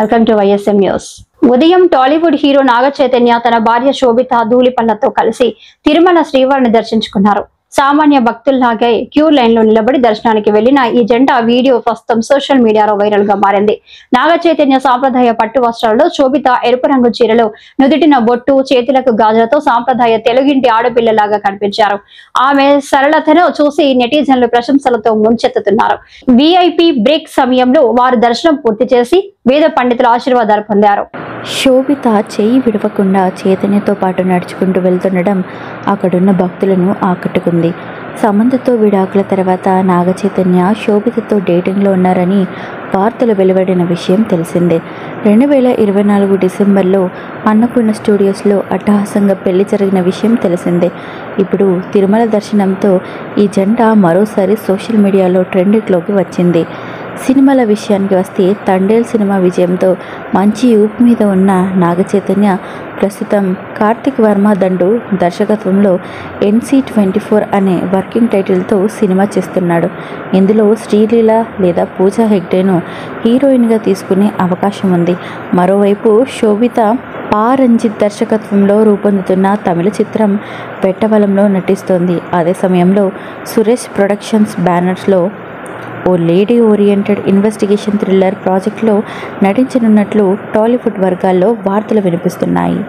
Welcome to YSM news. ఉదయం Tollywood hero Naga Chaitanya తన భార్య శోభిత ధూళిపళ్లతో కలిసి తిరుమల శ్రీవారిని దర్శించుకున్నారు. సామాన్య భక్తుల్లాగే క్యూ లైన్ లో నిలబడి దర్శనానికి వెళ్లిన ఈ జంట వీడియో ప్రస్తుతం సోషల్ మీడియాలో వైరల్ గా మారింది. నాగ చైతన్య సాంప్రదాయ పట్టు వస్త్రాలలో, శోభిత ఎరుపు రంగు చీరలో, నుదుటిన బొట్టు, చేతులకు గాజులతో సాంప్రదాయ తెలుగింటి ఆడపిల్లలాగా కనిపించారు. ఆమె సరళతను చూసి నెటిజన్లు ప్రశంసలతో ముంచెత్తుతున్నారు. విఐపి బ్రేక్ సమయంలో వారు దర్శనం పూర్తి చేసి వేద పండితుల ఆశీర్వాదాలు పొందారు. శోభిత చేయి విడవకుండా చైతన్యతో పాటు నడుచుకుంటూ వెళ్తుండడం అక్కడున్న భక్తులను ఆకట్టుకుంది. సమంతతో విడాకుల తర్వాత నాగ చైతన్య శోభితతో డేటింగ్లో ఉన్నారని వార్తలు వెలువడిన విషయం తెలిసిందే. 2024 డిసెంబర్లో అన్నపూర్ణ స్టూడియోస్లో అట్టహాసంగా పెళ్లి జరిగిన విషయం తెలిసిందే. ఇప్పుడు తిరుమల దర్శనంతో ఈ జంట మరోసారి సోషల్ మీడియాలో ట్రెండింగ్లోకి వచ్చింది. సినిమాల విషయానికి వస్తే తండేల్ సినిమా విజయంతో మంచి ఊపు మీద ఉన్న నాగ చైతన్య ప్రస్తుతం కార్తిక్ వర్మ దండు దర్శకత్వంలో NC24 అనే వర్కింగ్ టైటిల్తో సినిమా చేస్తున్నాడు. ఇందులో శ్రీలీల లేదా పూజా హెగ్డేను హీరోయిన్గా తీసుకునే అవకాశం ఉంది. మరోవైపు శోభిత రంజిత్ దర్శకత్వంలో రూపొందుతున్న తమిళ చిత్రం పెట్టవలంలో నటిస్తోంది. అదే సమయంలో సురేష్ ప్రొడక్షన్స్ బ్యానర్స్లో ఓ లేడీ ఓరియంటెడ్ ఇన్వెస్టిగేషన్ థ్రిల్లర్ ప్రాజెక్టులో నటించనున్నట్లు టాలీవుడ్ వర్గాల్లో వార్తలు వినిపిస్తున్నాయి.